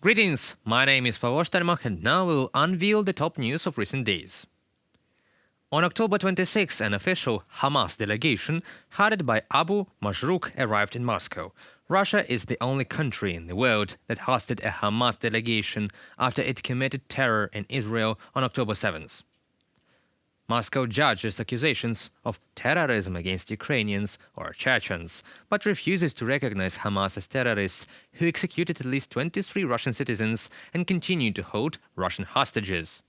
Greetings, my name is Pavos Termach and now we'll unveil the top news of recent days. On October 26, an official Hamas delegation headed by Abu Majrouk arrived in Moscow. Russia is the only country in the world that hosted a Hamas delegation after it committed terror in Israel on October 7th. Moscow judges accusations of terrorism against Ukrainians or Chechens, but refuses to recognize Hamas as terrorists who executed at least 23 Russian citizens and continue to hold Russian hostages.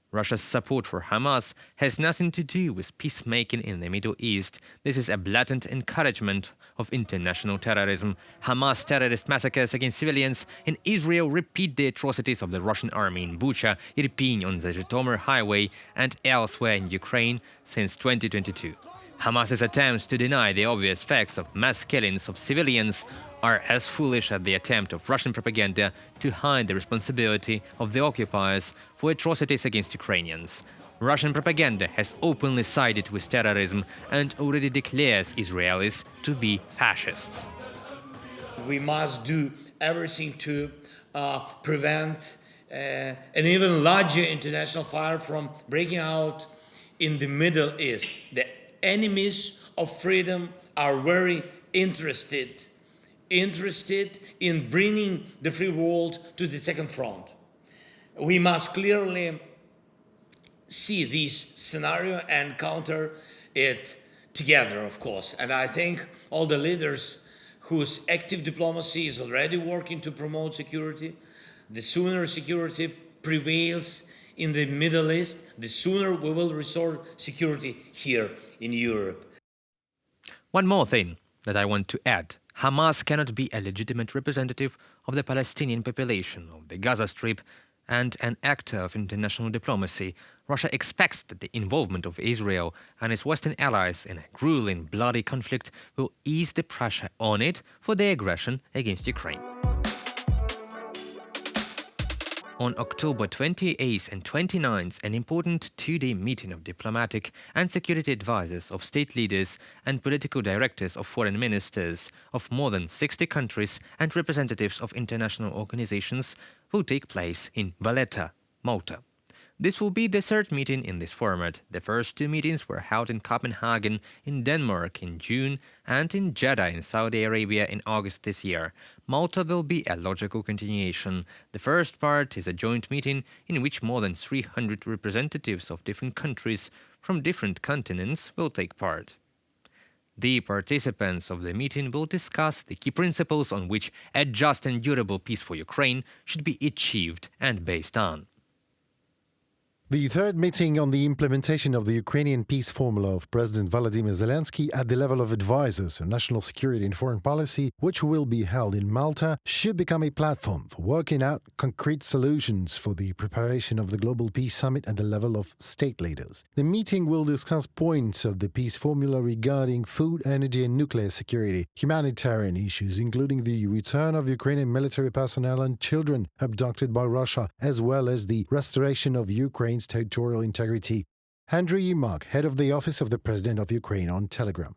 Russia's support for Hamas has nothing to do with peacemaking in the Middle East. This is a blatant encouragement of international terrorism. Hamas terrorist massacres against civilians in Israel repeat the atrocities of the Russian army in Bucha, Irpin on the Zhytomyr highway and elsewhere in Ukraine since 2022. Hamas's attempts to deny the obvious facts of mass killings of civilians are as foolish as the attempt of Russian propaganda to hide the responsibility of the occupiers for atrocities against Ukrainians. Russian propaganda has openly sided with terrorism and already declares Israelis to be fascists. We must do everything to prevent an even larger international fire from breaking out in the Middle East. The enemies of freedom are very interested in bringing the free world to the second front. We must clearly see this scenario and counter it together, of course. And I think all the leaders whose active diplomacy is already working to promote security, the sooner security prevails in the Middle East, the sooner we will restore security here in Europe. One more thing that I want to add. Hamas cannot be a legitimate representative of the Palestinian population of the Gaza Strip and an actor of international diplomacy. Russia expects that the involvement of Israel and its Western allies in a grueling, bloody conflict will ease the pressure on it for the aggression against Ukraine. On October 28th and 29th, an important two-day meeting of diplomatic and security advisors of state leaders and political directors of foreign ministers of more than 60 countries and representatives of international organizations will take place in Valletta, Malta. This will be the third meeting in this format. The first two meetings were held in Copenhagen, in Denmark in June, and in Jeddah in Saudi Arabia in August this year. Malta will be a logical continuation. The first part is a joint meeting in which more than 300 representatives of different countries from different continents will take part. The participants of the meeting will discuss the key principles on which a just and durable peace for Ukraine should be achieved and based on. The third meeting on the implementation of the Ukrainian Peace Formula of President Volodymyr Zelensky at the level of advisors on national security and foreign policy, which will be held in Malta, should become a platform for working out concrete solutions for the preparation of the Global Peace Summit at the level of state leaders. The meeting will discuss points of the peace formula regarding food, energy and nuclear security, humanitarian issues including the return of Ukrainian military personnel and children abducted by Russia, as well as the restoration of Ukraine's territorial integrity. Andriy Yermak, head of the Office of the President of Ukraine, on Telegram.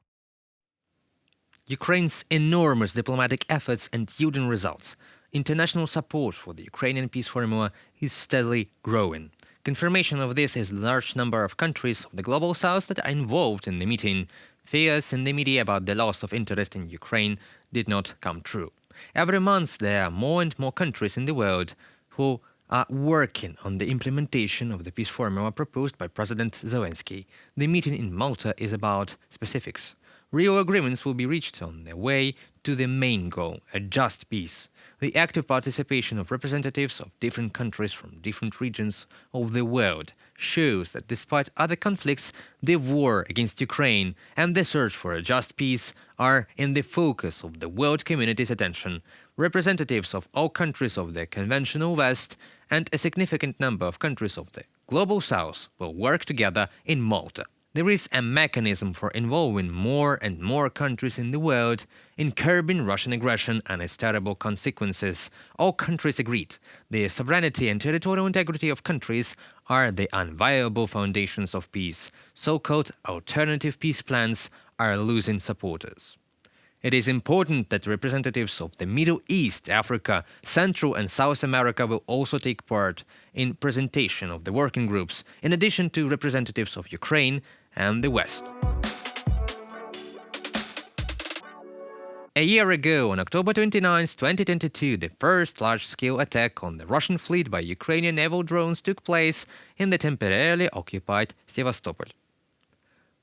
Ukraine's enormous diplomatic efforts and yielding results. International support for the Ukrainian Peace Formula is steadily growing. Confirmation of this is a large number of countries of the Global South that are involved in the meeting. Fears in the media about the loss of interest in Ukraine did not come true. Every month there are more and more countries in the world who are working on the implementation of the peace formula proposed by President Zelensky. The meeting in Malta is about specifics. Real agreements will be reached on their way to the main goal, a just peace. The active participation of representatives of different countries from different regions of the world shows that despite other conflicts, the war against Ukraine and the search for a just peace are in the focus of the world community's attention. Representatives of all countries of the conventional West and a significant number of countries of the Global South will work together in Malta. There is a mechanism for involving more and more countries in the world in curbing Russian aggression and its terrible consequences. All countries agreed. The sovereignty and territorial integrity of countries are the unviable foundations of peace. So-called alternative peace plans are losing supporters. It is important that representatives of the Middle East, Africa, Central and South America will also take part in presentation of the working groups, in addition to representatives of Ukraine and the West. A year ago, on October 29, 2022, the first large-scale attack on the Russian fleet by Ukrainian naval drones took place in the temporarily occupied Sevastopol.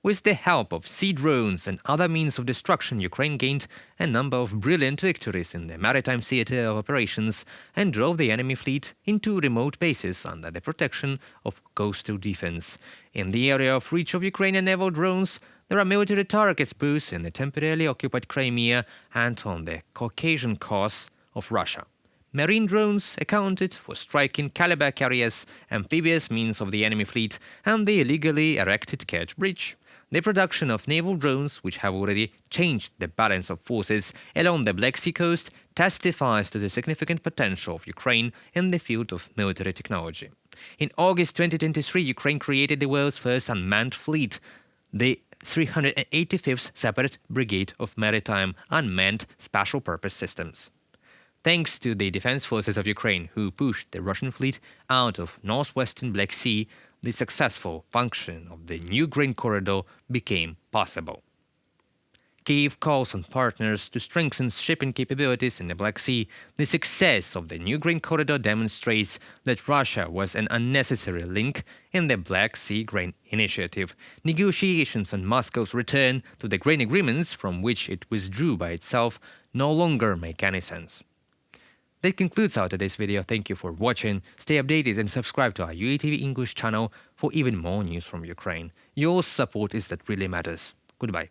With the help of sea drones and other means of destruction, Ukraine gained a number of brilliant victories in the maritime theater of operations and drove the enemy fleet into remote bases under the protection of coastal defense. In the area of reach of Ukrainian naval drones, there are military targets both in the temporarily occupied Crimea and on the Caucasian coast of Russia. Marine drones accounted for striking caliber carriers, amphibious means of the enemy fleet, and the illegally erected Kerch Bridge. The production of naval drones, which have already changed the balance of forces along the Black Sea coast, testifies to the significant potential of Ukraine in the field of military technology. In August 2023, Ukraine created the world's first unmanned fleet, the 385th Separate Brigade of Maritime Unmanned Special Purpose Systems. Thanks to the defense forces of Ukraine, who pushed the Russian fleet out of northwestern Black Sea, the successful function of the new grain corridor became possible. Kyiv calls on partners to strengthen shipping capabilities in the Black Sea. The success of the new grain corridor demonstrates that Russia was an unnecessary link in the Black Sea Grain Initiative. Negotiations on Moscow's return to the grain agreements from which it withdrew by itself no longer make any sense. That concludes our today's video. Thank you for watching. Stay updated and subscribe to our UATV English channel for even more news from Ukraine. Your support is that really matters. Goodbye.